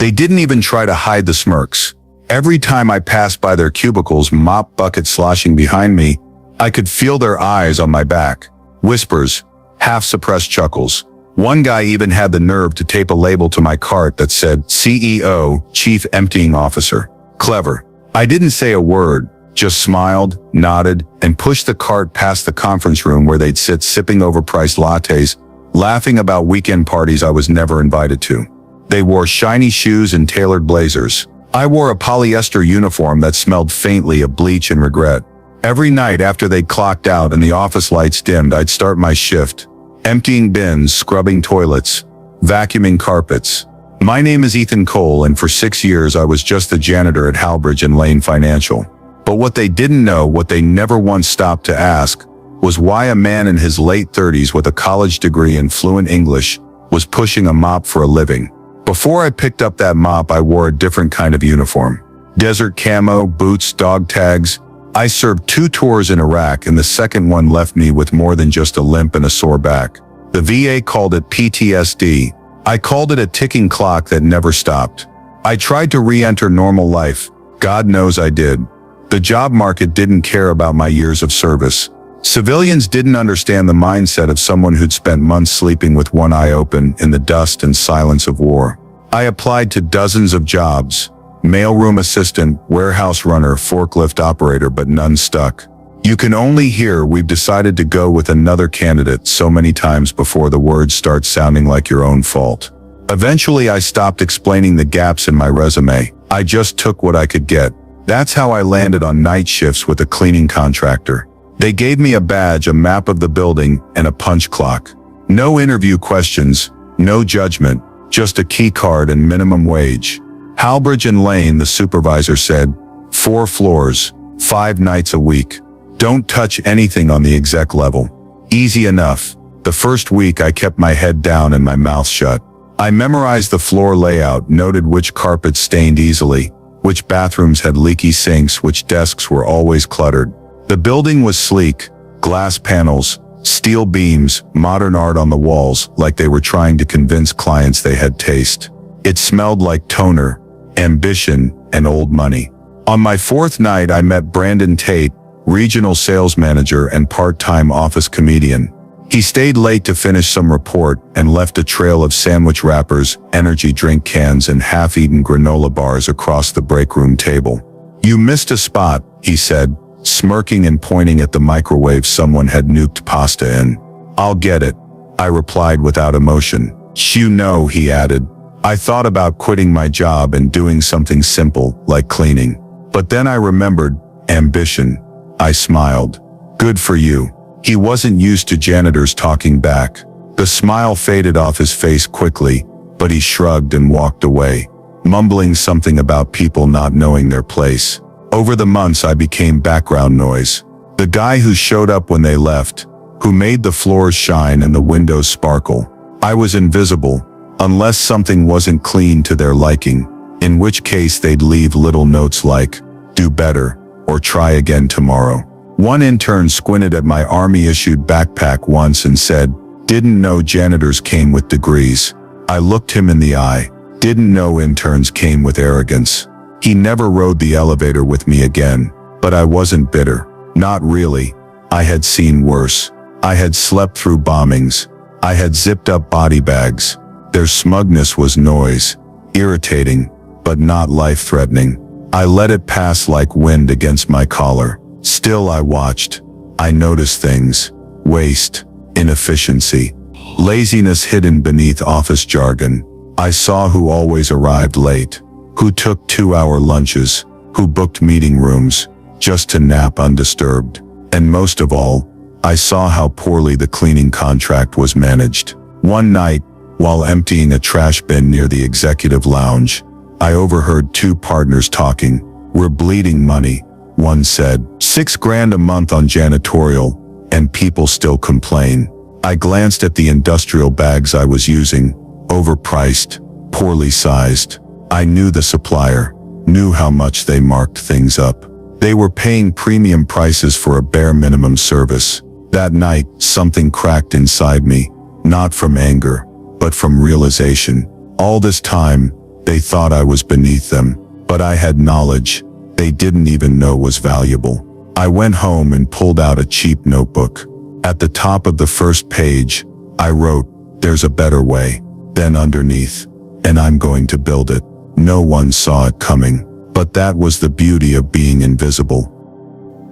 They didn't even try to hide the smirks. Every time I passed by their cubicles, mop bucket sloshing behind me, I could feel their eyes on my back. Whispers, half-suppressed chuckles. One guy even had the nerve to tape a label to my cart that said, CEO, Chief Emptying Officer. Clever. I didn't say a word, just smiled, nodded, and pushed the cart past the conference room where they'd sit sipping overpriced lattes, laughing about weekend parties I was never invited to. They wore shiny shoes and tailored blazers. I wore a polyester uniform that smelled faintly of bleach and regret. Every night after they'd clocked out and the office lights dimmed, I'd start my shift, emptying bins, scrubbing toilets, vacuuming carpets. My name is Ethan Cole, and for 6 years I was just the janitor at Halbridge and Lane Financial. But what they didn't know, what they never once stopped to ask, was why a man in his late 30s with a college degree and fluent English was pushing a mop for a living. Before I picked up that mop, I wore a different kind of uniform. Desert camo, boots, dog tags. I served 2 tours in Iraq, and the second one left me with more than just a limp and a sore back. The VA called it PTSD. I called it a ticking clock that never stopped. I tried to re-enter normal life. God knows I did. The job market didn't care about my years of service. Civilians didn't understand the mindset of someone who'd spent months sleeping with one eye open in the dust and silence of war. I applied to dozens of jobs. Mailroom assistant, warehouse runner, forklift operator, but none stuck. You can only hear "we've decided to go with another candidate" so many times before the words start sounding like your own fault. Eventually I stopped explaining the gaps in my resume. I just took what I could get. That's how I landed on night shifts with a cleaning contractor. They gave me a badge, a map of the building, and a punch clock. No interview questions, no judgment, just a key card and minimum wage. Halbridge and Lane, the supervisor said, 4 floors, 5 nights a week. Don't touch anything on the exec level. Easy enough. The first week I kept my head down and my mouth shut. I memorized the floor layout, noted which carpets stained easily, which bathrooms had leaky sinks, which desks were always cluttered. The building was sleek, glass panels, steel beams, modern art on the walls, like they were trying to convince clients they had taste. It smelled like toner, ambition, and old money. On my 4th night I met Brandon Tate, regional sales manager and part-time office comedian. He stayed late to finish some report and left a trail of sandwich wrappers, energy drink cans, and half-eaten granola bars across the break room table. "You missed a spot," he said, smirking and pointing at the microwave someone had nuked pasta in. "I'll get it," I replied without emotion. "You know," he added, "I thought about quitting my job and doing something simple, like cleaning. But then I remembered ambition." I smiled. "Good for you." He wasn't used to janitors talking back. The smile faded off his face quickly, but he shrugged and walked away, mumbling something about people not knowing their place. Over the months I became background noise. The guy who showed up when they left, who made the floors shine and the windows sparkle. I was invisible, unless something wasn't clean to their liking, in which case they'd leave little notes like, "Do better," or "Try again tomorrow." One intern squinted at my army-issued backpack once and said, "Didn't know janitors came with degrees." I looked him in the eye. Didn't know interns came with arrogance. He never rode the elevator with me again, but I wasn't bitter. Not really. I had seen worse. I had slept through bombings. I had zipped up body bags. Their smugness was noise, irritating, but not life-threatening. I let it pass like wind against my collar. Still I watched. I noticed things. Waste, inefficiency, laziness hidden beneath office jargon. I saw who always arrived late, who took 2-hour lunches, who booked meeting rooms just to nap undisturbed. And most of all, I saw how poorly the cleaning contract was managed. One night, while emptying a trash bin near the executive lounge, I overheard 2 partners talking. "We're bleeding money," one said. $6,000 a month on janitorial, and people still complain." I glanced at the industrial bags I was using. Overpriced, poorly sized. I knew the supplier, knew how much they marked things up. They were paying premium prices for a bare minimum service. That night, something cracked inside me, not from anger, but from realization. All this time, They thought I was beneath them, but I had knowledge they didn't even know was valuable. I went home and pulled out a cheap notebook. At the top of the first page, I wrote, "There's a better way." Then underneath, "And I'm going to build it." No one saw it coming, but that was the beauty of being invisible.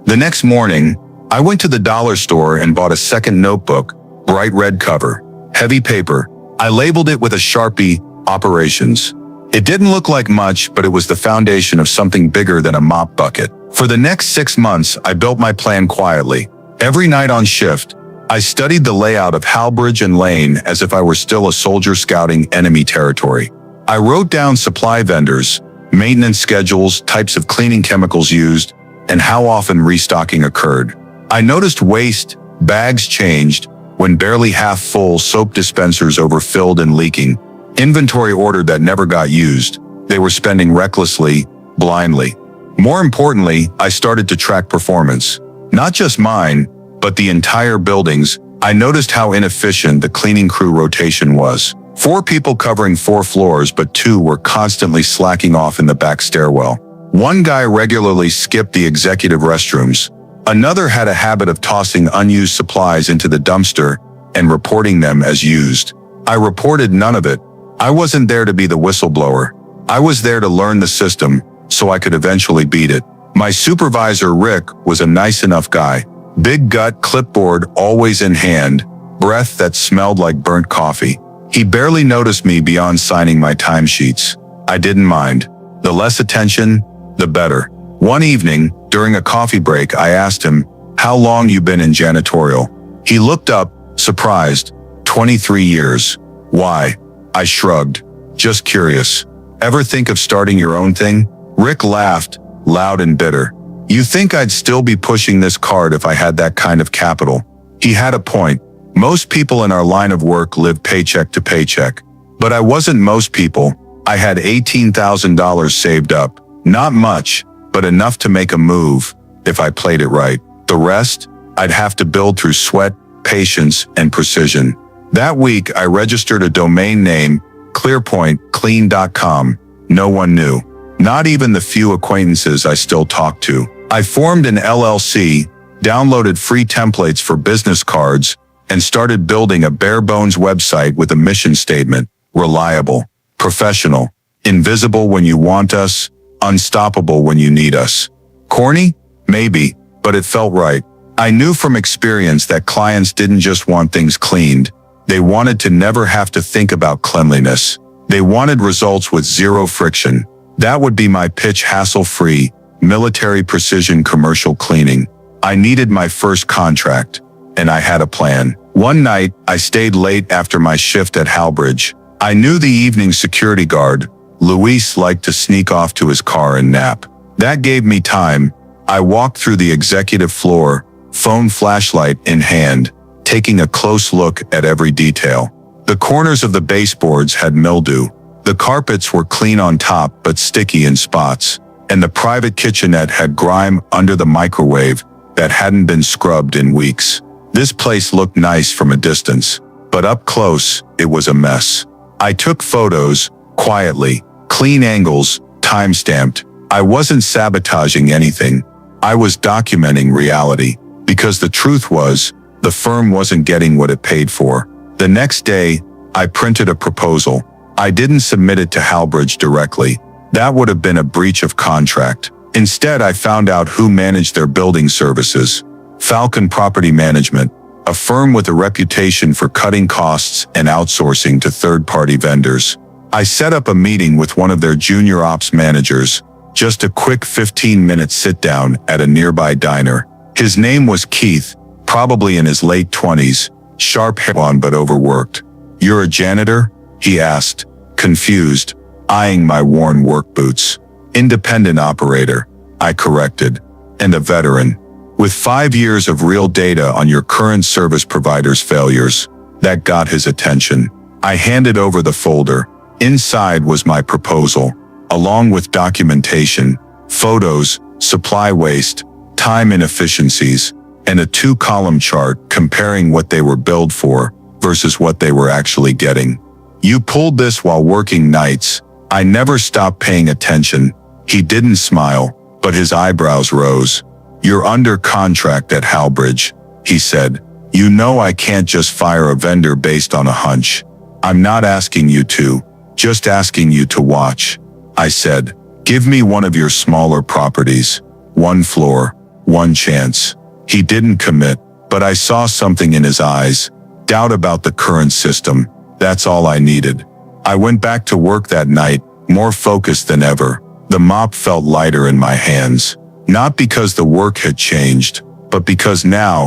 The next morning, I went to the dollar store and bought a second notebook, bright red cover, heavy paper. I labeled it with a Sharpie, Operations. It didn't look like much, but it was the foundation of something bigger than a mop bucket. For the next 6 months, I built my plan quietly. Every night on shift, I studied the layout of Halbridge and Lane as if I were still a soldier scouting enemy territory. I wrote down supply vendors, maintenance schedules, types of cleaning chemicals used, and how often restocking occurred. I noticed waste, bags changed, when barely half-full soap dispensers overfilled and leaking. Inventory ordered that never got used. They were spending recklessly, blindly. More importantly, I started to track performance. Not just mine, but the entire building's. I noticed how inefficient the cleaning crew rotation was. 4 people covering 4 floors, but 2 were constantly slacking off in the back stairwell. One guy regularly skipped the executive restrooms. Another had a habit of tossing unused supplies into the dumpster and reporting them as used. I reported none of it. I wasn't there to be the whistleblower. I was there to learn the system, so I could eventually beat it. My supervisor, Rick, was a nice enough guy. Big gut, clipboard always in hand, breath that smelled like burnt coffee. He barely noticed me beyond signing my timesheets. I didn't mind. The less attention, the better. One evening, during a coffee break, I asked him, "How long you been in janitorial?" He looked up, surprised. 23 years. Why? I shrugged. Just curious. Ever think of starting your own thing? Rick laughed, loud and bitter. You think I'd still be pushing this cart if I had that kind of capital? He had a point. Most people in our line of work live paycheck to paycheck. But I wasn't most people. I had $18,000 saved up. Not much, but enough to make a move, if I played it right. The rest, I'd have to build through sweat, patience, and precision. That week, I registered a domain name, clearpointclean.com. No one knew. Not even the few acquaintances I still talk to. I formed an LLC, downloaded free templates for business cards, and started building a bare-bones website with a mission statement: reliable, professional, invisible when you want us, unstoppable when you need us. Corny? Maybe, but it felt right. I knew from experience that clients didn't just want things cleaned. They wanted to never have to think about cleanliness. They wanted results with zero friction. That would be my pitch: hassle-free, military precision commercial cleaning. I needed my first contract, and I had a plan. One night, I stayed late after my shift at Halbridge. I knew the evening security guard, Luis, liked to sneak off to his car and nap. That gave me time. I walked through the executive floor, phone flashlight in hand, taking a close look at every detail. The corners of the baseboards had mildew. The carpets were clean on top but sticky in spots, and the private kitchenette had grime under the microwave that hadn't been scrubbed in weeks. This place looked nice from a distance, but up close, it was a mess. I took photos, quietly, clean angles, time-stamped. I wasn't sabotaging anything. I was documenting reality, because the truth was, the firm wasn't getting what it paid for. The next day, I printed a proposal. I didn't submit it to Halbridge directly. That would have been a breach of contract. Instead, I found out who managed their building services. Falcon Property Management, a firm with a reputation for cutting costs and outsourcing to third-party vendors. I set up a meeting with one of their junior ops managers, just a quick 15-minute sit-down at a nearby diner. His name was Keith, probably in his late 20s, sharp hair on but overworked. "You're a janitor?" he asked, confused, eyeing my worn work boots. "Independent operator," I corrected, "and a veteran, with 5 years of real data on your current service provider's failures." That got his attention. I handed over the folder. Inside was my proposal, along with documentation, photos, supply waste, time inefficiencies, and a 2-column chart comparing what they were billed for versus what they were actually getting. "You pulled this while working nights," I never stopped paying attention. He didn't smile, but his eyebrows rose. "You're under contract at Halbridge," he said. "You know I can't just fire a vendor based on a hunch. I'm not asking you to, just asking you to watch." I said, "Give me one of your smaller properties. One floor, one chance." He didn't commit, but I saw something in his eyes. Doubt about the current system. That's all I needed. I went back to work that night, more focused than ever. The mop felt lighter in my hands. Not because the work had changed, but because now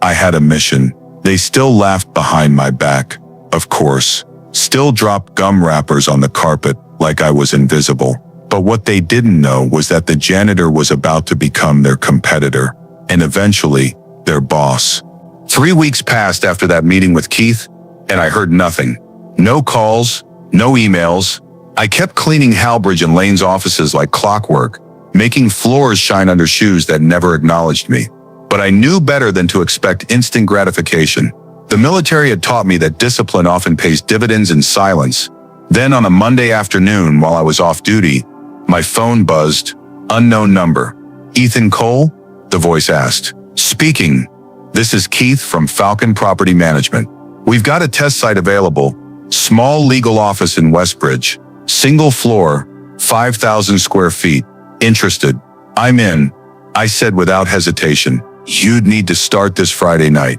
I had a mission. They still laughed behind my back, of course. Still dropped gum wrappers on the carpet like I was invisible. But what they didn't know was that the janitor was about to become their competitor, and eventually, their boss. 3 weeks passed after that meeting with Keith, and I heard nothing. No calls, no emails. I kept cleaning Halbridge and Lane's offices like clockwork, making floors shine under shoes that never acknowledged me. But I knew better than to expect instant gratification. The military had taught me that discipline often pays dividends in silence. Then on a Monday afternoon while I was off duty, my phone buzzed. Unknown number. "Ethan Cole?" the voice asked. "Speaking. This is Keith from Falcon Property Management. We've got a test site available. Small legal office in Westbridge. Single floor, 5,000 square feet. Interested?" "I'm in," I said without hesitation. "You'd need to start this Friday night.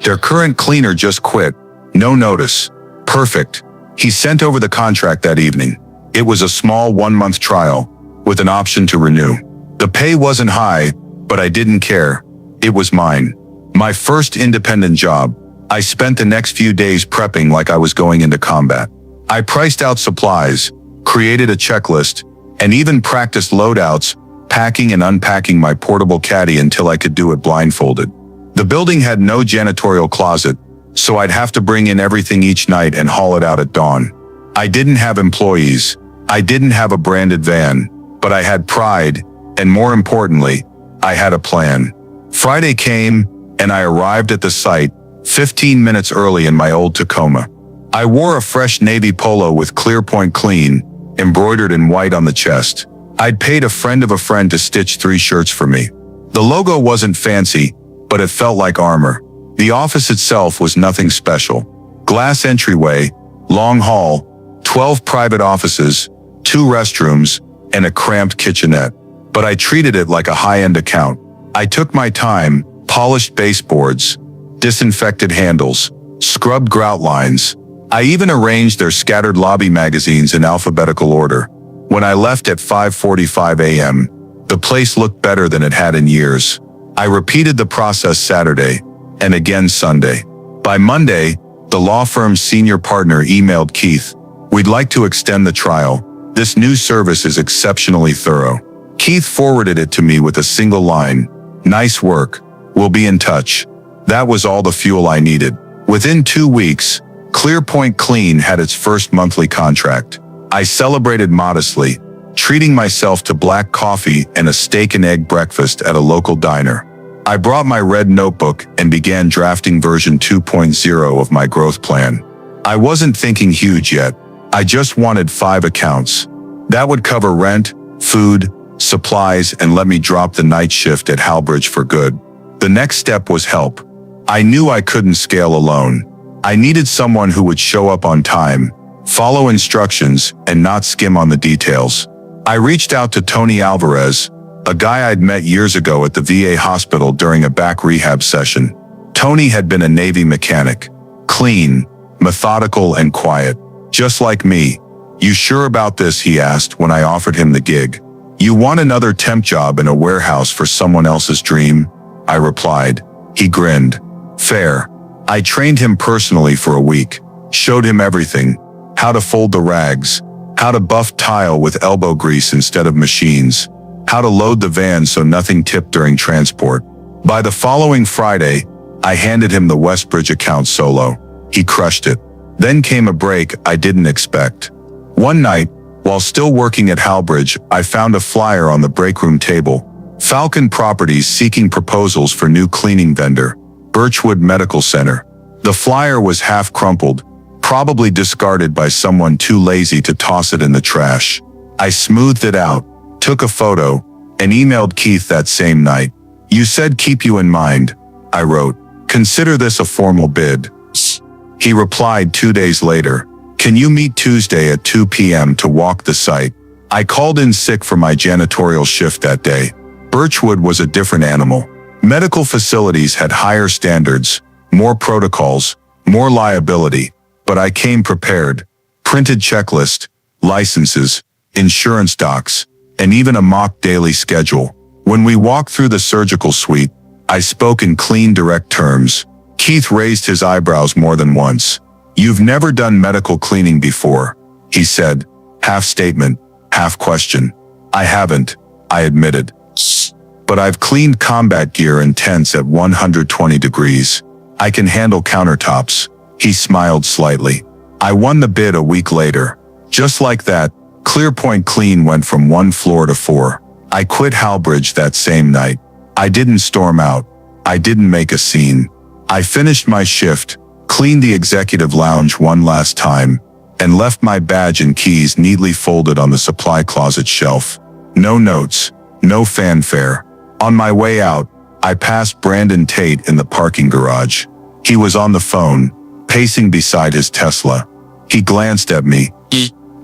Their current cleaner just quit. No notice." "Perfect." He sent over the contract that evening. It was a small 1-month trial, with an option to renew. The pay wasn't high, but I didn't care. It was mine. My first independent job. I spent the next few days prepping like I was going into combat. I priced out supplies, created a checklist, and even practiced loadouts, packing and unpacking my portable caddy until I could do it blindfolded. The building had no janitorial closet, so I'd have to bring in everything each night and haul it out at dawn. I didn't have employees. I didn't have a branded van, but I had pride, and more importantly, I had a plan. Friday came, and I arrived at the site 15 minutes early in my old Tacoma. I wore a fresh navy polo with Clearpoint Clean, embroidered in white on the chest. I'd paid a friend of a friend to stitch 3 shirts for me. The logo wasn't fancy, but it felt like armor. The office itself was nothing special. Glass entryway, long hall, 12 private offices, 2 restrooms, and a cramped kitchenette. But I treated it like a high-end account. I took my time, polished baseboards, disinfected handles, scrubbed grout lines. I even arranged their scattered lobby magazines in alphabetical order. When I left at 5:45 a.m., the place looked better than it had in years. I repeated the process Saturday, and again Sunday. By Monday, the law firm's senior partner emailed Keith. "We'd like to extend the trial. This new service is exceptionally thorough." Keith forwarded it to me with a single line. "Nice work. We'll be in touch." That was all the fuel I needed. Within 2 weeks, Clearpoint Clean had its first monthly contract. I celebrated modestly, treating myself to black coffee and a steak and egg breakfast at a local diner. I brought my red notebook and began drafting version 2.0 of my growth plan. I wasn't thinking huge yet. I just wanted 5 accounts. That would cover rent, food, supplies, and let me drop the night shift at Halbridge for good. The next step was help. I knew I couldn't scale alone. I needed someone who would show up on time, follow instructions, and not skim on the details. I reached out to Tony Alvarez, a guy I'd met years ago at the VA hospital during a back rehab session. Tony had been a Navy mechanic. Clean, methodical, and quiet. Just like me. "You sure about this?" he asked when I offered him the gig. "You want another temp job in a warehouse for someone else's dream?" I replied. He grinned. "Fair." I trained him personally for a week, showed him everything. How to fold the rags, how to buff tile with elbow grease instead of machines, how to load the van so nothing tipped during transport. By the following Friday, I handed him the Westbridge account solo. He crushed it. Then came a break I didn't expect. One night, while still working at Halbridge, I found a flyer on the breakroom table. Falcon Properties seeking proposals for new cleaning vendor. Birchwood Medical Center. The flyer was half crumpled, probably discarded by someone too lazy to toss it in the trash. I smoothed it out, took a photo, and emailed Keith that same night. "You said keep you in mind," I wrote. "Consider this a formal bid." He replied 2 days later, "Can you meet Tuesday at 2 p.m. to walk the site?" I called in sick for my janitorial shift that day. Birchwood was a different animal. Medical facilities had higher standards, more protocols, more liability, but I came prepared. Printed checklist, licenses, insurance docs, and even a mock daily schedule. When we walked through the surgical suite, I spoke in clean, direct terms. Keith raised his eyebrows more than once. "You've never done medical cleaning before," he said, half statement, half question. "I haven't," I admitted. "But I've cleaned combat gear in tents at 120 degrees. I can handle countertops." He smiled slightly. I won the bid a week later. Just like that, ClearPoint Clean went from 1 floor to 4. I quit Halbridge that same night. I didn't storm out. I didn't make a scene. I finished my shift, cleaned the executive lounge one last time, and left my badge and keys neatly folded on the supply closet shelf. No notes, no fanfare. On my way out, I passed Brandon Tate in the parking garage. He was on the phone, pacing beside his Tesla. He glanced at me.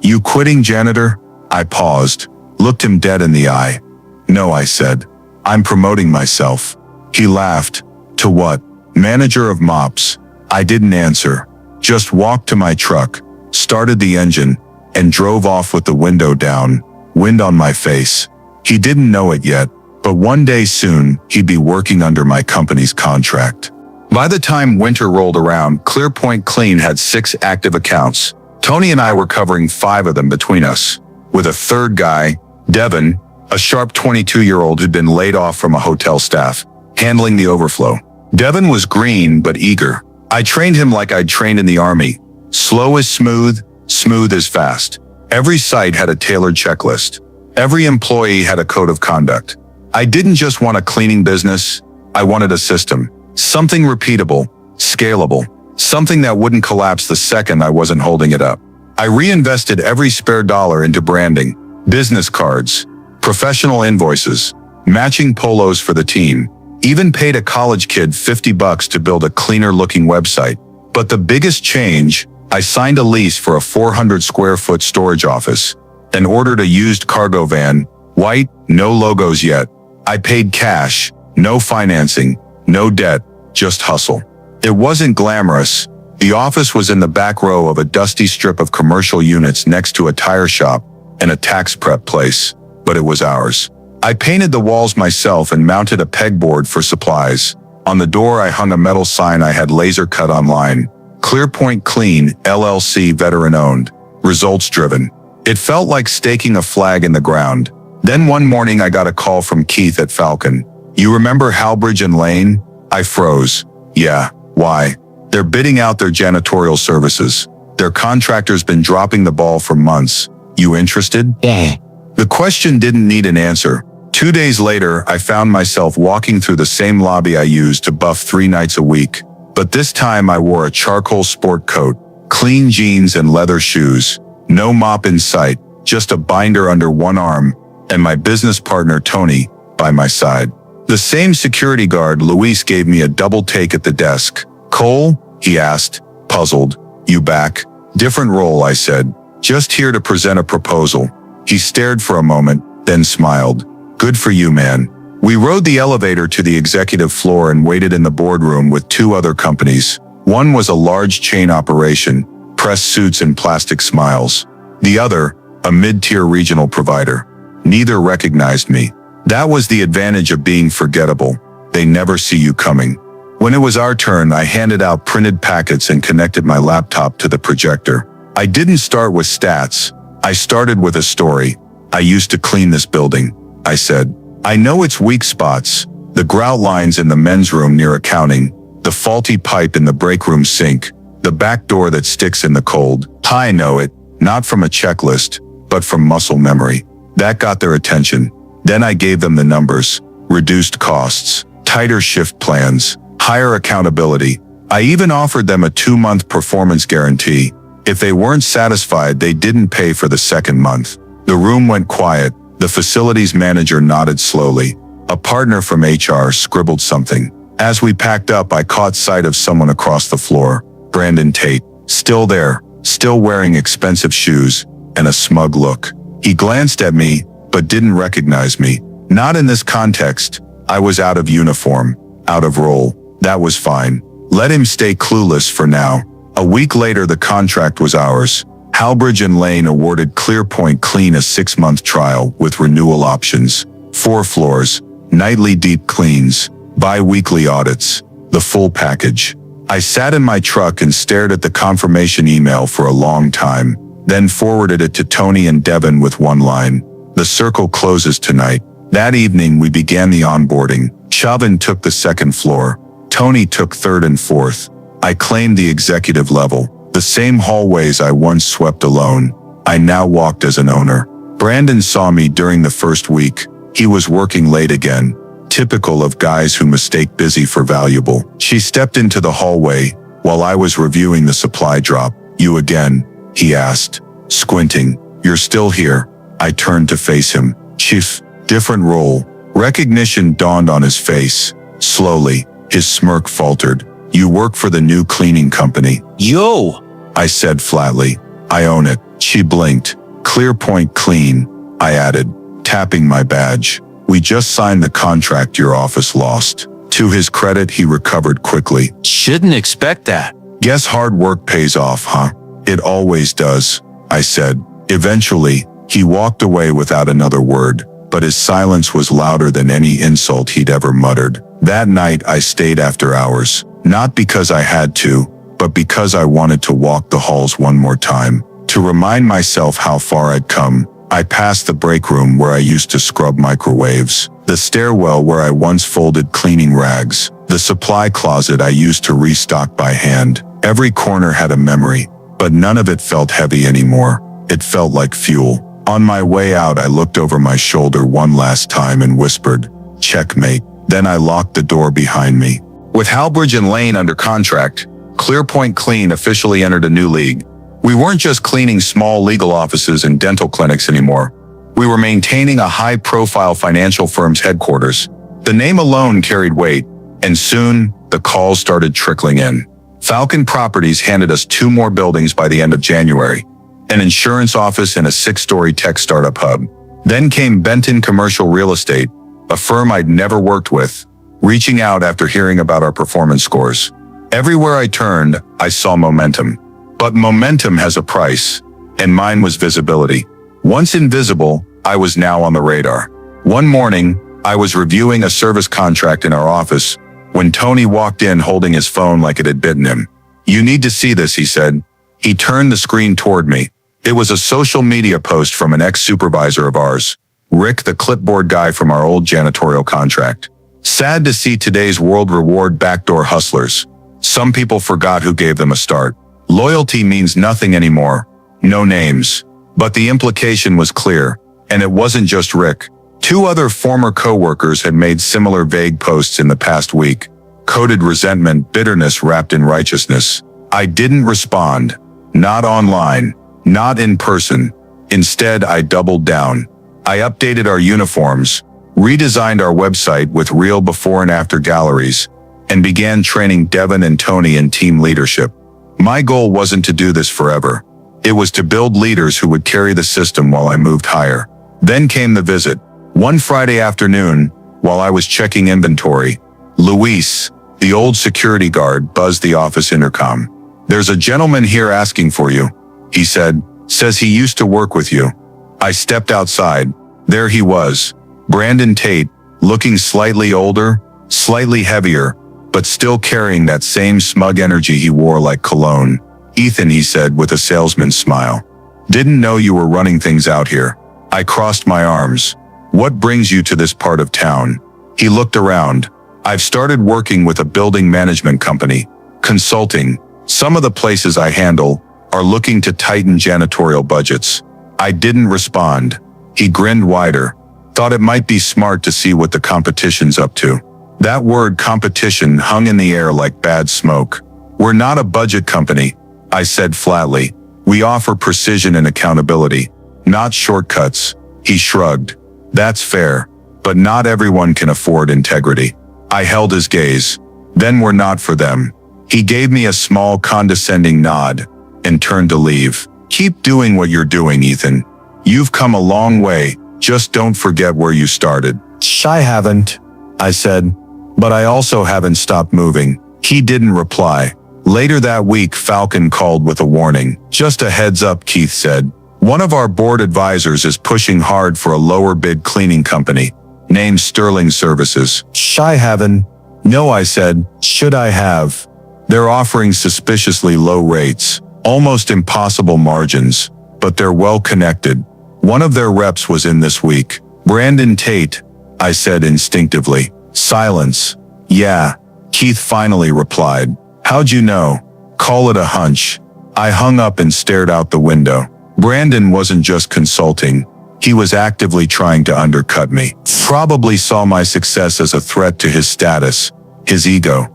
"You quitting, janitor?" I paused, looked him dead in the eye. "No," I said. "I'm promoting myself." He laughed. "To what?" "Manager of mops." I didn't answer. Just walked to my truck, started the engine, and drove off with the window down, wind on my face. He didn't know it yet, but one day soon, he'd be working under my company's contract. By the time winter rolled around, ClearPoint Clean had 6 active accounts. Tony and I were covering 5 of them between us, with a third guy, Devin, a sharp 22-year-old who'd been laid off from a hotel staff, handling the overflow. Devin was green but eager. I trained him like I'd trained in the army. Slow is smooth, smooth is fast. Every site had a tailored checklist. Every employee had a code of conduct. I didn't just want a cleaning business, I wanted a system. Something repeatable, scalable, something that wouldn't collapse the second I wasn't holding it up. I reinvested every spare dollar into branding, business cards, professional invoices, matching polos for the team, even paid a college kid $50 to build a cleaner-looking website. But the biggest change, I signed a lease for a 400-square-foot storage office and ordered a used cargo van, white, no logos yet. I paid cash, no financing, no debt, just hustle. It wasn't glamorous. The office was in the back row of a dusty strip of commercial units next to a tire shop and a tax prep place, but it was ours. I painted the walls myself and mounted a pegboard for supplies. On the door I hung a metal sign I had laser cut online. ClearPoint Clean, LLC, veteran-owned, results-driven. It felt like staking a flag in the ground. Then one morning I got a call from Keith at Falcon. "You remember Halbridge and Lane?" I froze. "Yeah, why?" "They're bidding out their janitorial services. Their contractor's been dropping the ball for months. You interested?" Yeah. The question didn't need an answer. 2 days later, I found myself walking through the same lobby I used to buff 3 nights a week. But this time I wore a charcoal sport coat, clean jeans and leather shoes. No mop in sight, just a binder under one arm, and my business partner Tony by my side. The same security guard, Luis, gave me a double take at the desk. "Cole?" he asked, puzzled. "You back?" "Different role," I said. "Just here to present a proposal." He stared for a moment, then smiled. "Good for you, man." We rode the elevator to the executive floor and waited in the boardroom with 2 other companies. One was a large chain operation, pressed suits and plastic smiles. The other, a mid-tier regional provider. Neither recognized me. That was the advantage of being forgettable. They never see you coming. When it was our turn, I handed out printed packets and connected my laptop to the projector. I didn't start with stats. I started with a story. "I used to clean this building," I said. "I know its weak spots, the grout lines in the men's room near accounting, the faulty pipe in the break room sink, the back door that sticks in the cold. I know it, not from a checklist, but from muscle memory." That got their attention. Then I gave them the numbers, reduced costs, tighter shift plans, higher accountability. I even offered them a 2-month performance guarantee. If they weren't satisfied, they didn't pay for the second month. The room went quiet. The facilities manager nodded slowly. A partner from HR scribbled something. As we packed up, I caught sight of someone across the floor. Brandon Tate, still there, still wearing expensive shoes, and a smug look. He glanced at me, but didn't recognize me. Not in this context. I was out of uniform, out of role. That was fine. Let him stay clueless for now. A week later, the contract was ours. Halbridge and Lane awarded ClearPoint Clean a 6-month trial with renewal options. 4 floors, nightly deep cleans, bi-weekly audits, the full package. I sat in my truck and stared at the confirmation email for a long time, then forwarded it to Tony and Devin with one line. The circle closes tonight. That evening, we began the onboarding. Chauvin took the 2nd floor. Tony took 3rd and 4th. I claimed the executive level. The same hallways I once swept alone. I now walked as an owner. Brandon saw me during the first week. He was working late again. Typical of guys who mistake busy for valuable. She stepped into the hallway while I was reviewing the supply drop. "You again?" he asked, squinting. "You're still here." I turned to face him. "Chief, different role." Recognition dawned on his face. Slowly, his smirk faltered. "You work for the new cleaning company." Yo! I said flatly. "I own it." She blinked. "ClearPoint Clean," I added, tapping my badge. "We just signed the contract your office lost." To his credit, he recovered quickly. Shouldn't expect that. "Guess hard work pays off, huh?" "It always does," I said. Eventually, he walked away without another word, but his silence was louder than any insult he'd ever muttered. That night, I stayed after hours, not because I had to, but because I wanted to walk the halls one more time, to remind myself how far I'd come. I passed the break room where I used to scrub microwaves, the stairwell where I once folded cleaning rags, the supply closet I used to restock by hand. Every corner had a memory, but none of it felt heavy anymore. It felt like fuel. On my way out, I looked over my shoulder one last time and whispered, "Checkmate." Then I locked the door behind me. With Halbridge and Lane under contract, ClearPoint Clean officially entered a new league. We weren't just cleaning small legal offices and dental clinics anymore. We were maintaining a high-profile financial firm's headquarters. The name alone carried weight, and soon, the calls started trickling in. Falcon Properties handed us 2 more buildings by the end of January, an insurance office and a 6-story tech startup hub. Then came Benton Commercial Real Estate, a firm I'd never worked with, reaching out after hearing about our performance scores. Everywhere I turned, I saw momentum. But momentum has a price, and mine was visibility. Once invisible, I was now on the radar. One morning, I was reviewing a service contract in our office when Tony walked in holding his phone like it had bitten him. "You need to see this," he said. He turned the screen toward me. It was a social media post from an ex-supervisor of ours, Rick, the clipboard guy from our old janitorial contract. "Sad to see today's world reward backdoor hustlers. Some people forgot who gave them a start. Loyalty means nothing anymore. No names." But the implication was clear, and it wasn't just Rick. 2 other former co-workers had made similar vague posts in the past week. Coded resentment, bitterness wrapped in righteousness. I didn't respond. Not online. Not in person. Instead, I doubled down. I updated our uniforms, redesigned our website with real before and after galleries, and began training Devin and Tony in team leadership. My goal wasn't to do this forever. It was to build leaders who would carry the system while I moved higher. Then came the visit. One Friday afternoon, while I was checking inventory, Luis, the old security guard, buzzed the office intercom. "There's a gentleman here asking for you," he said. "Says he used to work with you." I stepped outside. There he was, Brandon Tate, looking slightly older, slightly heavier, but still carrying that same smug energy he wore like cologne. "Ethan," he said with a salesman's smile. "Didn't know you were running things out here." I crossed my arms. "What brings you to this part of town?" He looked around. "I've started working with a building management company, consulting. Some of the places I handle are looking to tighten janitorial budgets." I didn't respond. He grinned wider. "Thought it might be smart to see what the competition's up to." That word competition hung in the air like bad smoke. We're not a budget company, I said flatly. We offer precision and accountability, not shortcuts. He shrugged. That's fair, but not everyone can afford integrity. I held his gaze. Then we're not for them. He gave me a small condescending nod and turned to leave. Keep doing what you're doing, Ethan. You've come a long way. Just don't forget where you started. I haven't, I said, but I also haven't stopped moving. He didn't reply. Later that week, Falcon called with a warning. Just a heads up, Keith said. One of our board advisors is pushing hard for a lower bid cleaning company, named Sterling Services. I haven't. No, I said. Should I have? They're offering suspiciously low rates, almost impossible margins, but they're well connected. One of their reps was in this week. Brandon Tate, I said instinctively. Silence. Yeah, Keith finally replied. How'd you know? Call it a hunch. I hung up and stared out the window. Brandon wasn't just consulting. He was actively trying to undercut me. Probably saw my success as a threat to his status, his ego.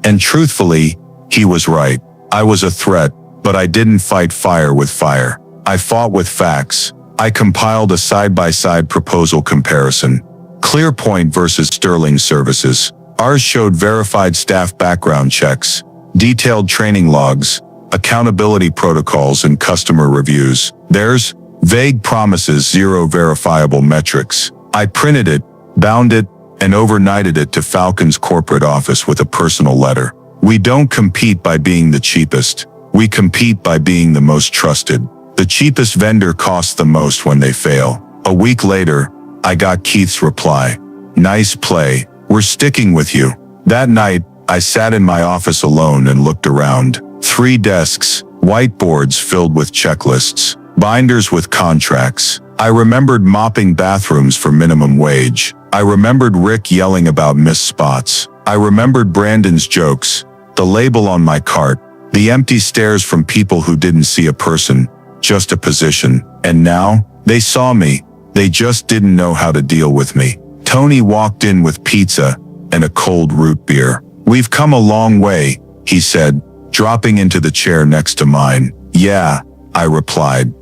And truthfully, he was right. I was a threat, but I didn't fight fire with fire. I fought with facts. I compiled a side-by-side proposal comparison. ClearPoint versus Sterling Services. Ours showed verified staff background checks, detailed training logs, accountability protocols, and customer reviews. Theirs, vague promises, zero verifiable metrics. I printed it, bound it, and overnighted it to Falcon's corporate office with a personal letter. We don't compete by being the cheapest. We compete by being the most trusted. The cheapest vendor costs the most when they fail. A week later, I got Keith's reply. Nice play. We're sticking with you. That night, I sat in my office alone and looked around. 3 desks, whiteboards filled with checklists, binders with contracts. I remembered mopping bathrooms for minimum wage. I remembered Rick yelling about missed spots. I remembered Brandon's jokes, the label on my cart, the empty stares from people who didn't see a person, just a position. And now, they saw me. They just didn't know how to deal with me. Tony walked in with pizza and a cold root beer. We've come a long way, he said, dropping into the chair next to mine. Yeah, I replied.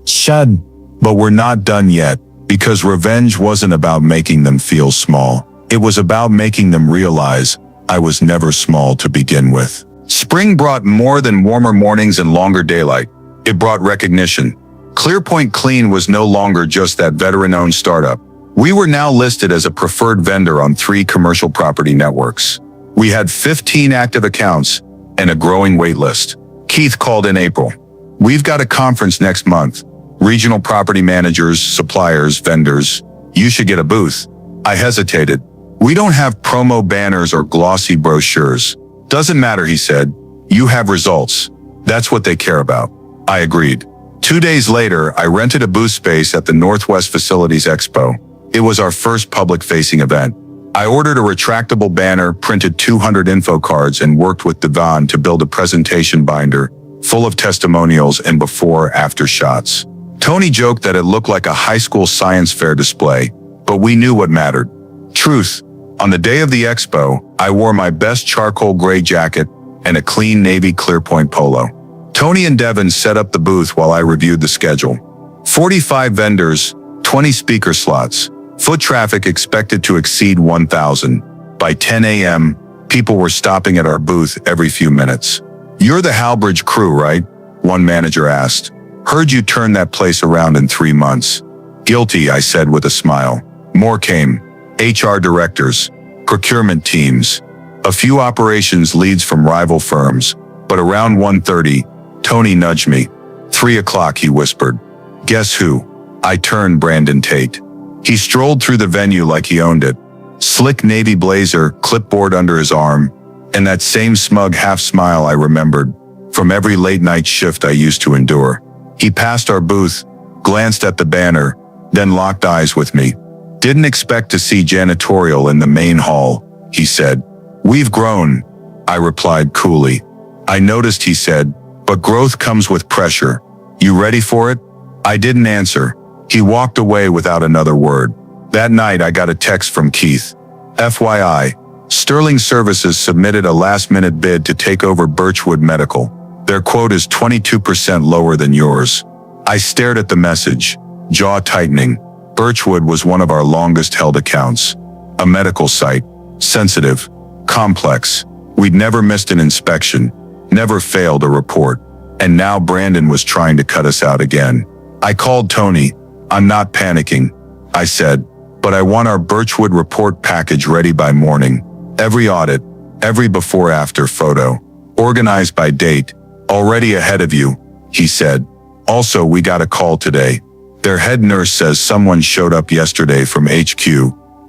But we're not done yet, because revenge wasn't about making them feel small. It was about making them realize I was never small to begin with. Spring brought more than warmer mornings and longer daylight. It brought recognition. ClearPoint Clean was no longer just that veteran-owned startup. We were now listed as a preferred vendor on 3 commercial property networks. We had 15 active accounts and a growing wait list. Keith called in April. We've got a conference next month. Regional property managers, suppliers, vendors. You should get a booth. I hesitated. We don't have promo banners or glossy brochures. Doesn't matter, he said. You have results. That's what they care about. I agreed. 2 days later, I rented a booth space at the Northwest Facilities Expo. It was our first public-facing event. I ordered a retractable banner, printed 200 info cards, and worked with Devon to build a presentation binder full of testimonials and before-after shots. Tony joked that it looked like a high school science fair display, but we knew what mattered. Truth. On the day of the expo, I wore my best charcoal gray jacket and a clean navy ClearPoint polo. Tony and Devon set up the booth while I reviewed the schedule. 45 vendors, 20 speaker slots. Foot traffic expected to exceed 1,000. By 10 a.m., people were stopping at our booth every few minutes. You're the Halbridge crew, right? One manager asked. Heard you turned that place around in 3 months. Guilty, I said with a smile. More came. HR directors, procurement teams, a few operations leads from rival firms. But around 1:30, Tony nudged me. 3 o'clock, he whispered. Guess who? I turned. Brandon Tate. He strolled through the venue like he owned it. Slick navy blazer, clipboard under his arm, and that same smug half smile I remembered from every late night shift I used to endure. He passed our booth, glanced at the banner, then locked eyes with me. Didn't expect to see janitorial in the main hall, he said. We've grown, I replied coolly. I noticed, he said, but growth comes with pressure. You ready for it? I didn't answer. He walked away without another word. That night I got a text from Keith. FYI, Sterling Services submitted a last-minute bid to take over Birchwood Medical. Their quote is 22% lower than yours. I stared at the message, jaw tightening. Birchwood was one of our longest-held accounts. A medical site, sensitive, complex. We'd never missed an inspection, never failed a report. And now Brandon was trying to cut us out again. I called Tony. I'm not panicking, I said, but I want our Birchwood report package ready by morning. Every audit, every before-after photo, organized by date, already ahead of you, he said. Also, we got a call today. Their head nurse says someone showed up yesterday from HQ,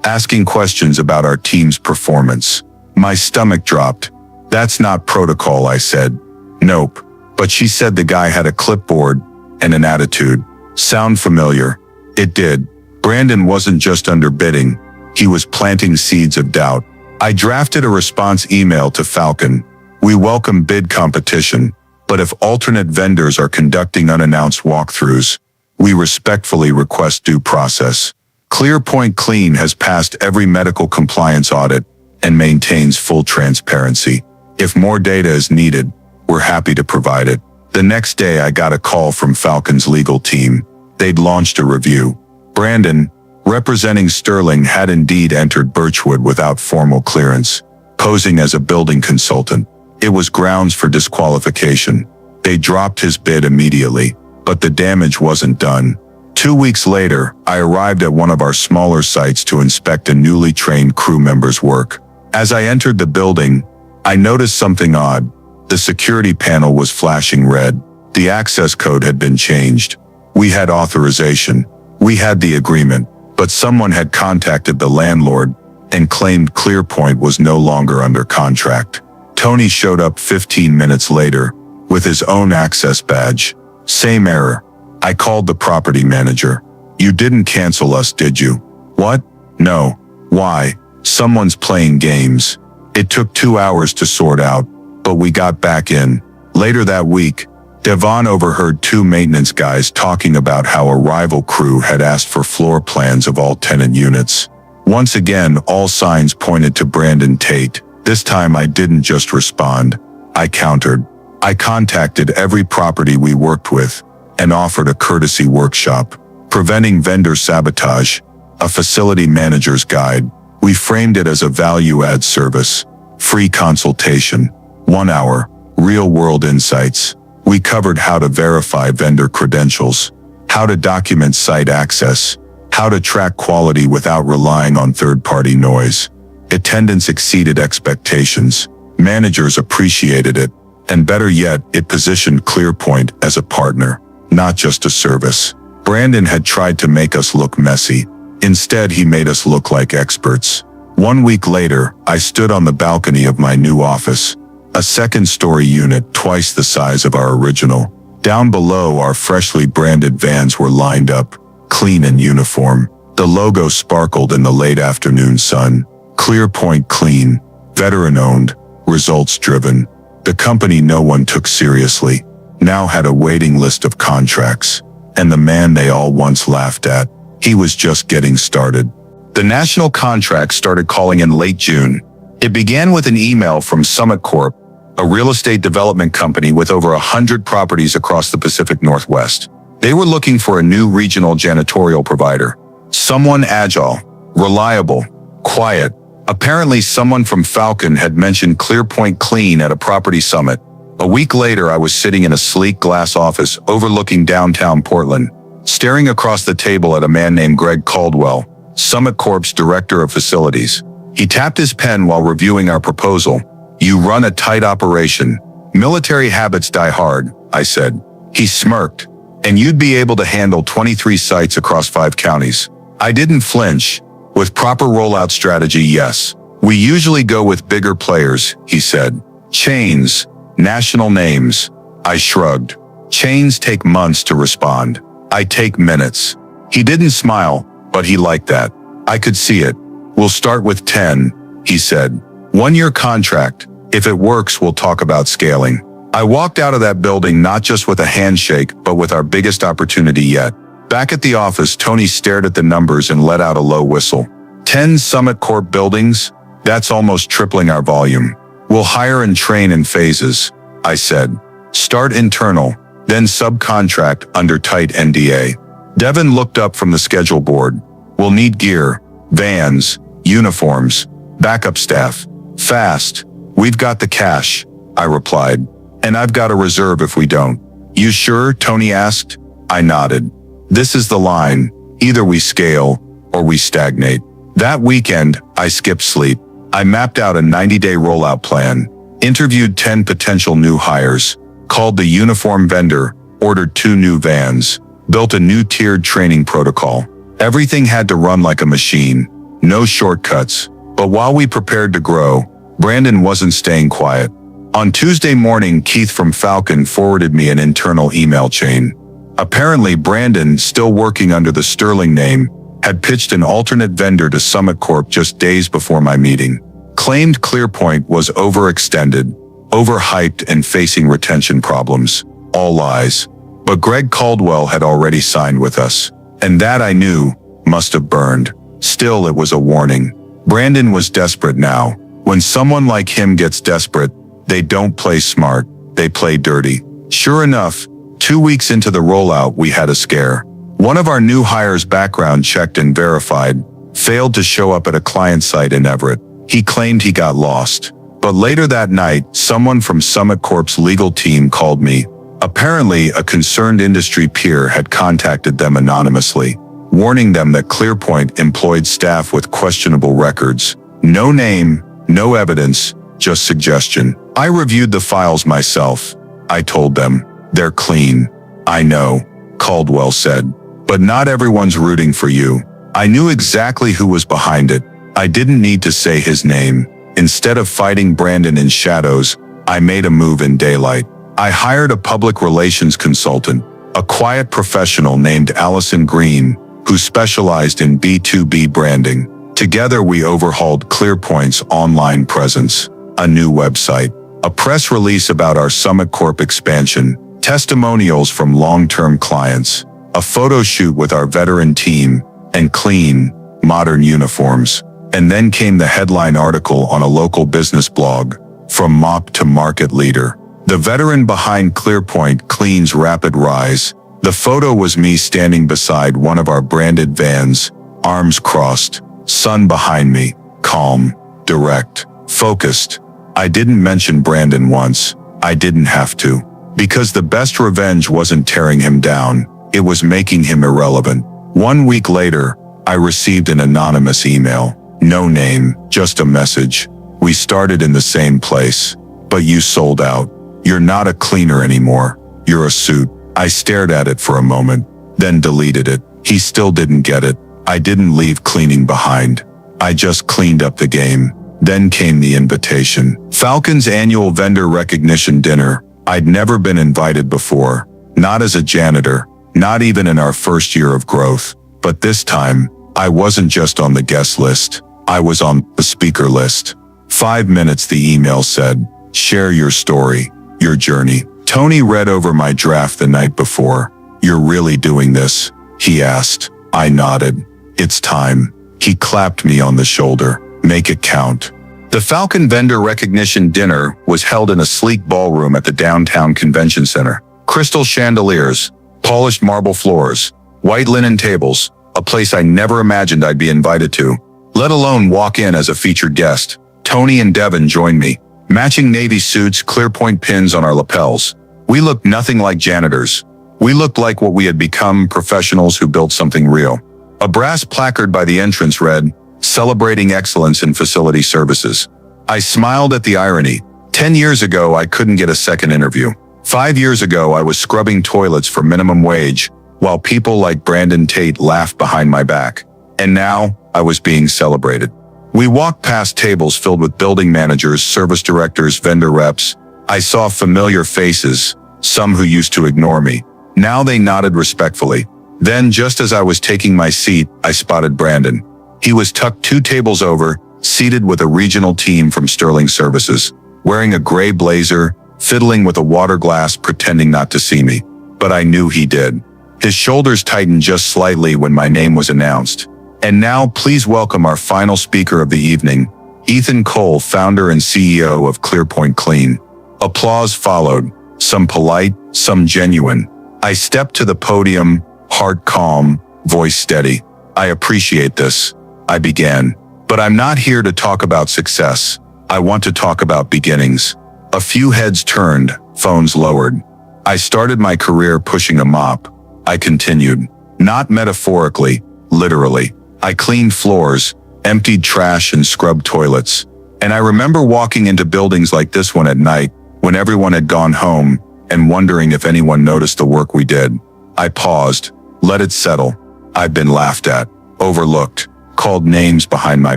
asking questions about our team's performance. My stomach dropped. That's not protocol, I said. Nope. But she said the guy had a clipboard and an attitude. Sound familiar? It did. Brandon wasn't just underbidding. He was planting seeds of doubt. I drafted a response email to Falcon. We welcome bid competition, but if alternate vendors are conducting unannounced walkthroughs, we respectfully request due process. ClearPoint Clean has passed every medical compliance audit and maintains full transparency. If more data is needed, we're happy to provide it. The next day I got a call from Falcon's legal team. They'd launched a review. Brandon, representing Sterling, had indeed entered Birchwood without formal clearance, posing as a building consultant. It was grounds for disqualification. They dropped his bid immediately, but the damage wasn't done. 2 weeks later, I arrived at one of our smaller sites to inspect a newly trained crew member's work. As I entered the building, I noticed something odd. The security panel was flashing red. The access code had been changed. We had authorization. We had the agreement, but someone had contacted the landlord and claimed ClearPoint was no longer under contract. Tony showed up 15 minutes later with his own access badge. Same error. I called the property manager. You didn't cancel us, did you? What? No. Why? Someone's playing games. It took 2 hours to sort out, but we got back in. Later that week, Devon overheard 2 maintenance guys talking about how a rival crew had asked for floor plans of all tenant units. Once again, all signs pointed to Brandon Tate. This time I didn't just respond. I countered. I contacted every property we worked with and offered a courtesy workshop, preventing vendor sabotage, a facility manager's guide. We framed it as a value-add service, free consultation, 1 hour, real-world insights. We covered how to verify vendor credentials, how to document site access, how to track quality without relying on third-party noise. Attendance exceeded expectations. Managers appreciated it, and better yet, it positioned ClearPoint as a partner, not just a service. Brandon had tried to make us look messy. Instead, he made us look like experts. 1 week later, I stood on the balcony of my new office, a second-story unit twice the size of our original. Down below, our freshly branded vans were lined up, clean and uniform. The logo sparkled in the late afternoon sun. ClearPoint Clean, veteran-owned, results-driven. The company no one took seriously now had a waiting list of contracts, and the man they all once laughed at, he was just getting started. The national contract started calling in late June. It began with an email from Summit Corp, a real estate development company with over 100 properties across the Pacific Northwest. They were looking for a new regional janitorial provider. Someone agile, reliable, quiet. Apparently someone from Falcon had mentioned ClearPoint Clean at a property summit. A week later, I was sitting in a sleek glass office overlooking downtown Portland, staring across the table at a man named Greg Caldwell, Summit Corp's director of facilities. He tapped his pen while reviewing our proposal. You run a tight operation. Military habits die hard, I said. He smirked. And you'd be able to handle 23 sites across 5 counties. I didn't flinch. With proper rollout strategy, yes. We usually go with bigger players, he said. Chains, national names. I shrugged. Chains take months to respond. I take minutes. He didn't smile, but he liked that. I could see it. We'll start with 10, he said. 1-year contract. If it works, we'll talk about scaling. I walked out of that building not just with a handshake, but with our biggest opportunity yet. Back at the office, Tony stared at the numbers and let out a low whistle. 10 Summit Corp buildings? That's almost tripling our volume. We'll hire and train in phases, I said. Start internal, then subcontract under tight NDA. Devin looked up from the schedule board. We'll need gear, vans, uniforms, backup staff. Fast. We've got the cash, I replied. And I've got a reserve if we don't. You sure? Tony asked. I nodded. This is the line. Either we scale or we stagnate. That weekend, I skipped sleep. I mapped out a 90-day rollout plan, interviewed 10 potential new hires, called the uniform vendor, ordered 2 new vans, built a new tiered training protocol. Everything had to run like a machine, no shortcuts. But while we prepared to grow, Brandon wasn't staying quiet. On Tuesday morning, Keith from Falcon forwarded me an internal email chain. Apparently, Brandon, still working under the Sterling name, had pitched an alternate vendor to Summit Corp just days before my meeting. Claimed ClearPoint was overextended, overhyped, and facing retention problems. All lies. But Greg Caldwell had already signed with us. And that, I knew, must have burned. Still, it was a warning. Brandon was desperate now. When someone like him gets desperate, they don't play smart, they play dirty. Sure enough, 2 weeks into the rollout, we had a scare. One of our new hires background checked and verified, failed to show up at a client site in Everett. He claimed he got lost. But later that night, someone from Summit Corp's legal team called me. Apparently, a concerned industry peer had contacted them anonymously, warning them that ClearPoint employed staff with questionable records. No name, no evidence, just suggestion. I reviewed the files myself. I told them, they're clean. I know, Caldwell said. But not everyone's rooting for you. I knew exactly who was behind it. I didn't need to say his name. Instead of fighting Brandon in shadows, I made a move in daylight. I hired a public relations consultant, a quiet professional named Allison Green, who specialized in B2B branding. Together we overhauled ClearPoint's online presence, a new website, a press release about our Summit Corp expansion, testimonials from long-term clients, a photo shoot with our veteran team, and clean, modern uniforms. And then came the headline article on a local business blog, From Mop to Market Leader. The veteran behind ClearPoint Clean's rapid rise. The photo was me standing beside one of our branded vans, arms crossed, sun behind me, calm, direct, focused. I didn't mention Brandon once. I didn't have to. Because the best revenge wasn't tearing him down. It was making him irrelevant. 1 week later, I received an anonymous email. No name, just a message. We started in the same place, but you sold out. You're not a cleaner anymore. You're a suit. I stared at it for a moment, then deleted it. He still didn't get it. I didn't leave cleaning behind. I just cleaned up the game. Then came the invitation. Falcon's annual vendor recognition dinner. I'd never been invited before. Not as a janitor. Not even in our first year of growth. But this time, I wasn't just on the guest list. I was on the speaker list. 5 minutes, the email said. Share your story, your journey. Tony read over my draft the night before. You're really doing this? He asked. I nodded. It's time. He clapped me on the shoulder. Make it count. The Falcon Vendor Recognition Dinner was held in a sleek ballroom at the downtown convention center. Crystal chandeliers, polished marble floors, white linen tables, a place I never imagined I'd be invited to, let alone walk in as a featured guest. Tony and Devin joined me, matching navy suits, ClearPoint pins on our lapels. We looked nothing like janitors. We looked like what we had become, professionals who built something real. A brass placard by the entrance read, Celebrating Excellence in Facility Services. I smiled at the irony. 10 years ago, I couldn't get a second interview. 5 years ago, I was scrubbing toilets for minimum wage, while people like Brandon Tate laughed behind my back. And now, I was being celebrated. We walked past tables filled with building managers, service directors, vendor reps. I saw familiar faces, some who used to ignore me. Now they nodded respectfully. Then, just as I was taking my seat, I spotted Brandon. He was tucked 2 tables over, seated with a regional team from Sterling Services, wearing a gray blazer, fiddling with a water glass, pretending not to see me. But I knew he did. His shoulders tightened just slightly when my name was announced. And now, please welcome our final speaker of the evening. Ethan Cole, founder and CEO of ClearPoint Clean. Applause followed, some polite, some genuine. I stepped to the podium, heart calm, voice steady. I appreciate this, I began. But I'm not here to talk about success. I want to talk about beginnings. A few heads turned, phones lowered. I started my career pushing a mop. I continued. Not metaphorically, literally. I cleaned floors, emptied trash and scrubbed toilets. And I remember walking into buildings like this one at night, when everyone had gone home, and wondering if anyone noticed the work we did. I paused, let it settle. I've been laughed at, overlooked, called names behind my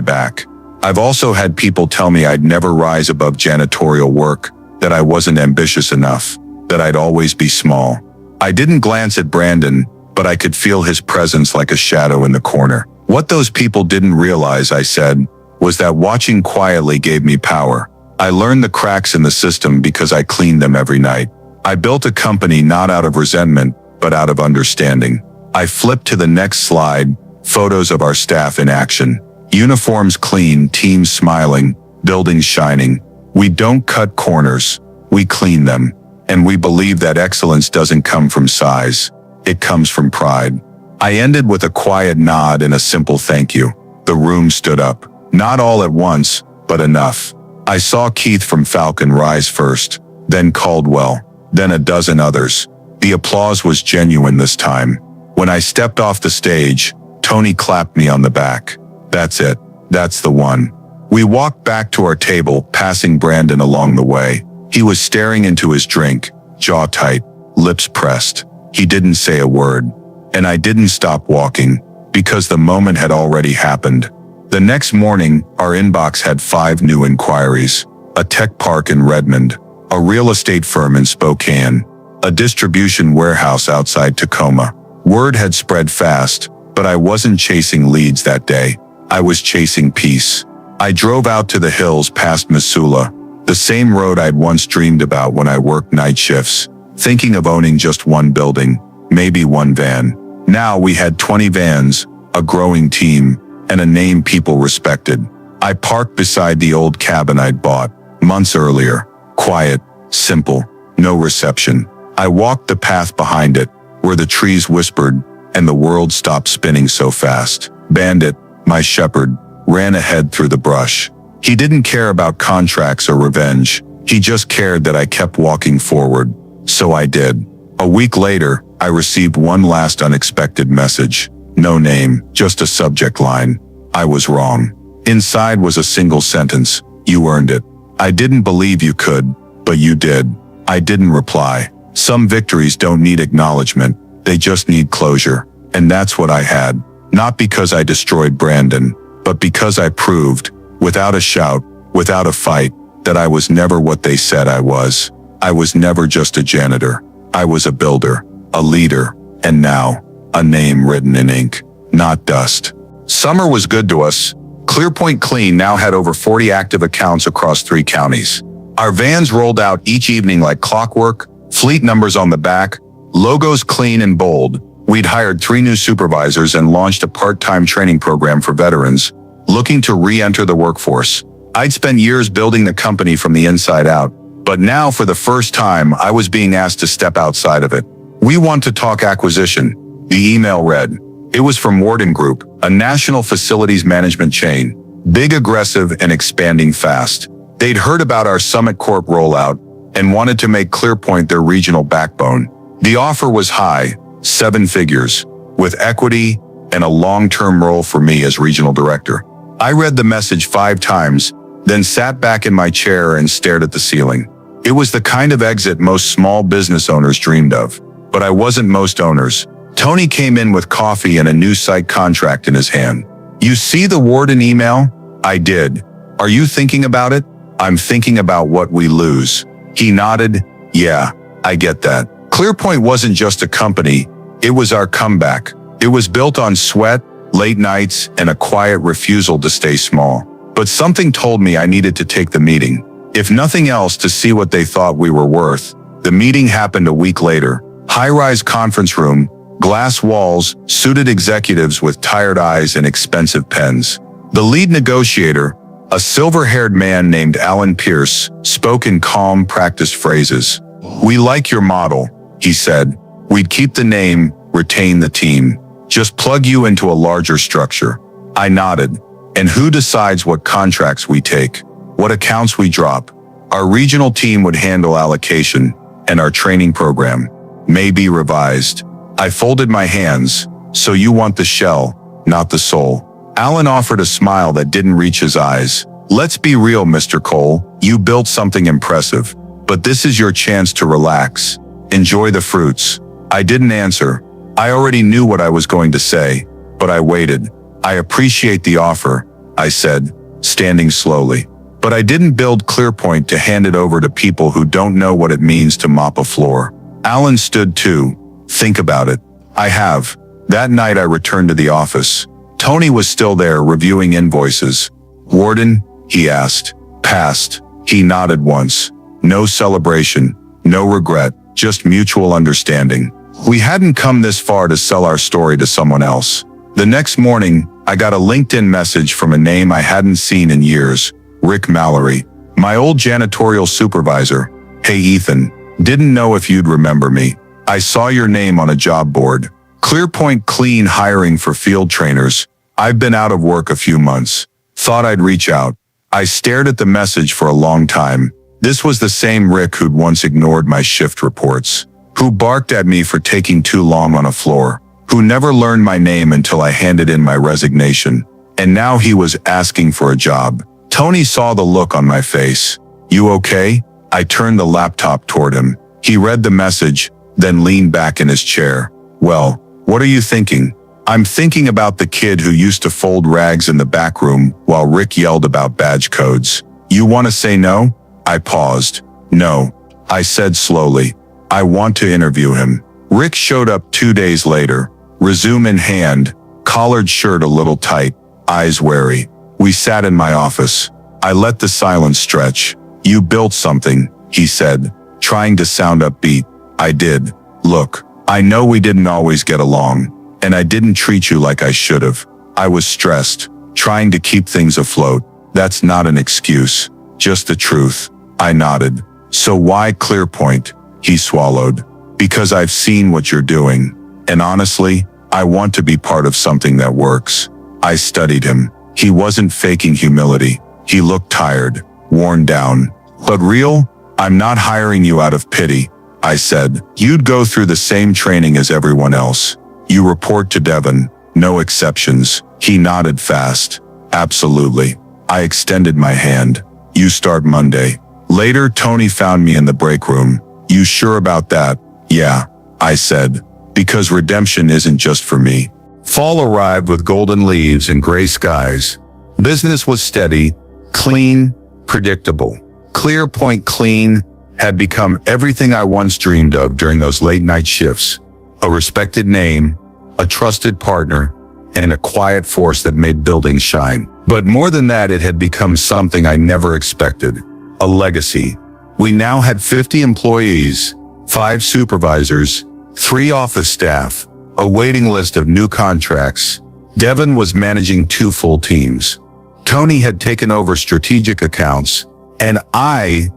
back. I've also had people tell me I'd never rise above janitorial work, that I wasn't ambitious enough, that I'd always be small. I didn't glance at Brandon, but I could feel his presence like a shadow in the corner. What those people didn't realize, I said, was that watching quietly gave me power. I learned the cracks in the system because I cleaned them every night. I built a company not out of resentment, but out of understanding. I flipped to the next slide, photos of our staff in action. Uniforms clean, teams smiling, buildings shining. We don't cut corners, we clean them. And we believe that excellence doesn't come from size, it comes from pride. I ended with a quiet nod and a simple thank you. The room stood up. Not all at once, but enough. I saw Keith from Falcon rise first, then Caldwell, then a dozen others. The applause was genuine this time. When I stepped off the stage, Tony clapped me on the back. That's it. That's the one. We walked back to our table, passing Brandon along the way. He was staring into his drink, jaw tight, lips pressed. He didn't say a word. And I didn't stop walking, because the moment had already happened. The next morning, our inbox had 5 new inquiries. A tech park in Redmond, a real estate firm in Spokane, a distribution warehouse outside Tacoma. Word had spread fast, but I wasn't chasing leads that day. I was chasing peace. I drove out to the hills past Missoula, the same road I'd once dreamed about when I worked night shifts, thinking of owning just one building, maybe one van. Now we had 20 vans, a growing team, and a name people respected. I parked beside the old cabin I'd bought months earlier. Quiet, simple, no reception. I walked the path behind it, where the trees whispered, and the world stopped spinning so fast. Bandit, my shepherd, ran ahead through the brush. He didn't care about contracts or revenge. He just cared that I kept walking forward. So I did. A week later, I received one last unexpected message. No name, just a subject line. I was wrong. Inside was a single sentence. You earned it. I didn't believe you could, but you did. I didn't reply. Some victories don't need acknowledgement. They just need closure. And that's what I had. Not because I destroyed Brandon, but because I proved, without a shout, without a fight, that I was never what they said I was. I was never just a janitor. I was a builder, a leader, and now, a name written in ink, not dust. Summer was good to us. ClearPoint Clean now had over 40 active accounts across 3 counties. Our vans rolled out each evening like clockwork, fleet numbers on the back, logos clean and bold. We'd hired 3 new supervisors and launched a part-time training program for veterans looking to re-enter the workforce. I'd spent years building the company from the inside out, but now for the first time, I was being asked to step outside of it. We want to talk acquisition, the email read. It was from Warden Group, a national facilities management chain, big, aggressive, and expanding fast. They'd heard about our Summit Corp rollout and wanted to make ClearPoint their regional backbone. The offer was high, 7 figures, with equity and a long-term role for me as regional director. I read the message 5 times, then sat back in my chair and stared at the ceiling. It was the kind of exit most small business owners dreamed of, but I wasn't most owners. Tony came in with coffee and a new site contract in his hand. You see the Warden email? I did. Are you thinking about it? I'm thinking about what we lose. He nodded. Yeah, I get that. ClearPoint wasn't just a company, it was our comeback. It was built on sweat, late nights, and a quiet refusal to stay small. But something told me I needed to take the meeting. If nothing else, to see what they thought we were worth. The meeting happened a week later. High-rise conference room, glass walls, suited executives with tired eyes and expensive pens. The lead negotiator, A silver-haired man named Alan Pierce spoke in calm, practiced phrases. "We like your model," he said. "We'd keep the name, retain the team. Just plug you into a larger structure." I nodded. "And who decides what contracts we take? What accounts we drop?" "Our regional team would handle allocation, and our training program may be revised." I folded my hands. "So you want the shell, not the soul?" Alan offered a smile that didn't reach his eyes. "Let's be real, Mr. Cole. You built something impressive. But this is your chance to relax. Enjoy the fruits." I didn't answer. I already knew what I was going to say, but I waited. "I appreciate the offer," I said, standing slowly. "But I didn't build ClearPoint to hand it over to people who don't know what it means to mop a floor." Alan stood too. "Think about it." "I have." That night I returned to the office. Tony was still there reviewing invoices. "Warden?" he asked. "Passed." He nodded once. No celebration, no regret, just mutual understanding. We hadn't come this far to sell our story to someone else. The next morning, I got a LinkedIn message from a name I hadn't seen in years. Rick Mallory, my old janitorial supervisor. "Hey Ethan, didn't know if you'd remember me. I saw your name on a job board. ClearPoint Clean hiring for field trainers. I've been out of work a few months. Thought I'd reach out." I stared at the message for a long time. This was the same Rick who'd once ignored my shift reports, who barked at me for taking too long on a floor, who never learned my name until I handed in my resignation. And now he was asking for a job. Tony saw the look on my face. "You okay?" I turned the laptop toward him. He read the message, then leaned back in his chair. "Well, what are you thinking?" "I'm thinking about the kid who used to fold rags in the back room while Rick yelled about badge codes." "You want to say no?" I paused. "No," I said slowly. "I want to interview him." Rick showed up 2 days later, resume in hand, collared shirt a little tight, eyes wary. We sat in my office. I let the silence stretch. "You built something," he said, trying to sound upbeat. I did. "Look, I know we didn't always get along, and I didn't treat you like I should have. I was stressed, trying to keep things afloat. That's not an excuse, just the truth." I nodded. "So why ClearPoint?" He swallowed. "Because I've seen what you're doing. And honestly, I want to be part of something that works." I studied him. He wasn't faking humility. He looked tired, worn down. "But real? I'm not hiring you out of pity," I said. "You'd go through the same training as everyone else. You report to Devon, no exceptions." He nodded fast. "Absolutely." I extended my hand. "You start Monday." Later, Tony found me in the break room. "You sure about that?" "Yeah," I said. "Because redemption isn't just for me." Fall arrived with golden leaves and gray skies. Business was steady, clean, predictable. ClearPoint Clean had become everything I once dreamed of during those late-night shifts. A respected name, a trusted partner, and a quiet force that made buildings shine. But more than that, it had become something I never expected. A legacy. We now had 50 employees, 5 supervisors, 3 office staff, a waiting list of new contracts. Devon was managing 2 full teams. Tony had taken over strategic accounts, and I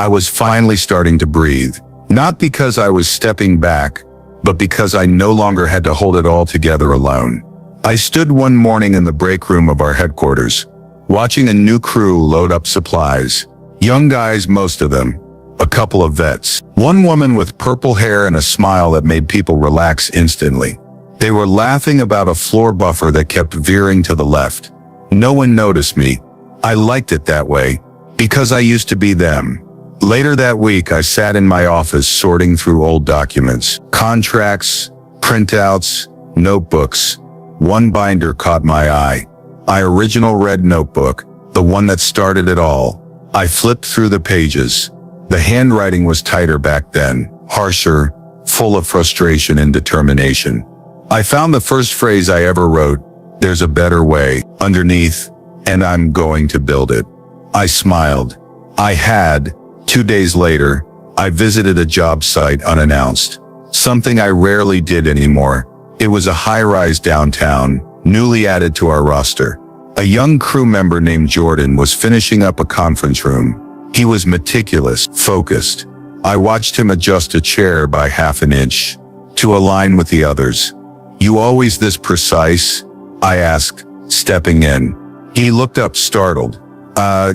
was finally starting to breathe. Not because I was stepping back, but because I no longer had to hold it all together alone. I stood one morning in the break room of our headquarters, watching a new crew load up supplies. Young guys, most of them. A couple of vets. One woman with purple hair and a smile that made people relax instantly. They were laughing about a floor buffer that kept veering to the left. No one noticed me. I liked it that way, because I used to be them. Later that week, I sat in my office sorting through old documents, contracts, printouts, notebooks. One binder caught my eye. My original red notebook, the one that started it all. I flipped through the pages. The handwriting was tighter back then, harsher, full of frustration and determination. I found the first phrase I ever wrote, "There's a better way," underneath, and I'm going to build it. I smiled. I had. 2 days later, I visited a job site unannounced. Something I rarely did anymore. It was a high-rise downtown, newly added to our roster. A young crew member named Jordan was finishing up a conference room. He was meticulous, focused. I watched him adjust a chair by half an inch to align with the others. "You always this precise?" I asked, stepping in. He looked up startled.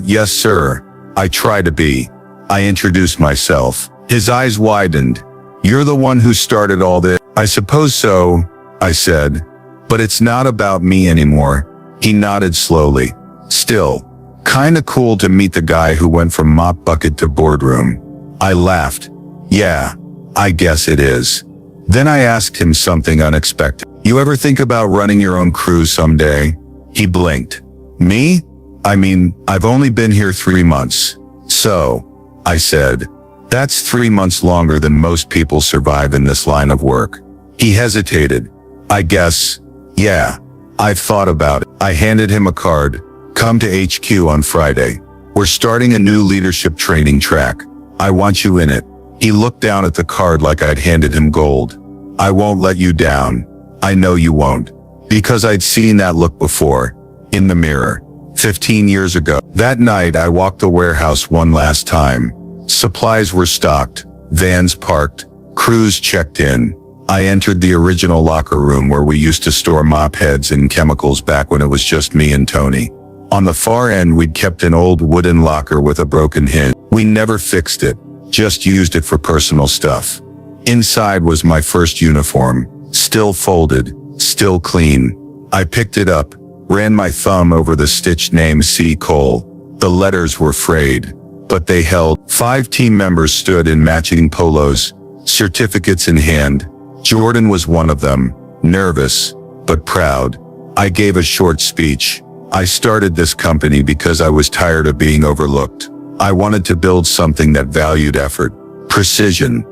Yes, sir. I try to be." I introduced myself. His eyes widened. "You're the one who started all this?" "I suppose so," I said. "But it's not about me anymore." He nodded slowly. "Still, kinda cool to meet the guy who went from mop bucket to boardroom." I laughed. "Yeah, I guess it is." Then I asked him something unexpected. "You ever think about running your own crew someday?" He blinked. "Me? I mean, I've only been here 3 months." "So," I said, "that's 3 months longer than most people survive in this line of work." He hesitated. "I guess, yeah, I've thought about it." I handed him a card. "Come to HQ on Friday. We're starting a new leadership training track. I want you in it." He looked down at the card like I'd handed him gold. "I won't let you down. I know you won't." Because I'd seen that look before, in the mirror, 15 years ago. That night I walked the warehouse one last time. Supplies were stocked, vans parked, crews checked in. I entered the original locker room where we used to store mop heads and chemicals back when it was just me and Tony. On the far end we'd kept an old wooden locker with a broken hinge. We never fixed it, just used it for personal stuff. Inside was my first uniform, still folded, still clean. I picked it up, ran my thumb over the stitched name C. Cole. The letters were frayed, but they held. 5 team members stood in matching polos, certificates in hand. Jordan was one of them, nervous, but proud. I gave a short speech. I started this company because I was tired of being overlooked. I wanted to build something that valued effort, precision.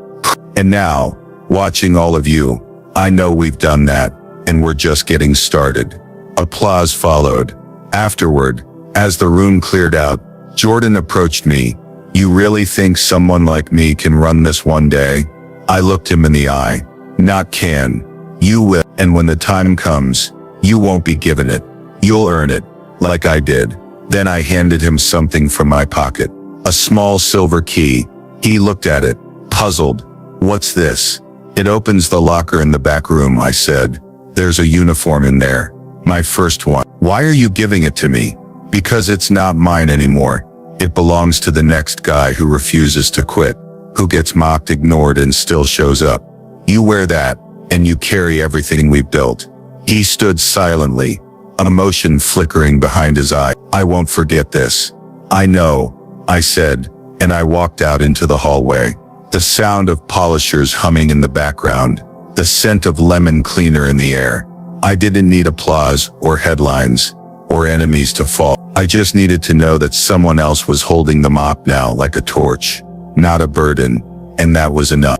And now, watching all of you, I know we've done that, and we're just getting started. Applause followed. Afterward, as the room cleared out, Jordan approached me. "You really think someone like me can run this one day?" I looked him in the eye. "Not can. You will, and when the time comes, you won't be given it. You'll earn it, like I did." Then I handed him something from my pocket. A small silver key. He looked at it, puzzled. "What's this?" "It opens the locker in the back room," I said. "There's a uniform in there. My first one." "Why are you giving it to me?" "Because it's not mine anymore. It belongs to the next guy who refuses to quit, who gets mocked, ignored, and still shows up. You wear that, and you carry everything we've built." He stood silently, emotion flickering behind his eye. "I won't forget this." "I know," I said, and I walked out into the hallway. The sound of polishers humming in the background, the scent of lemon cleaner in the air. I didn't need applause or headlines or enemies to fall. I just needed to know that someone else was holding the mop now like a torch, not a burden, and that was enough.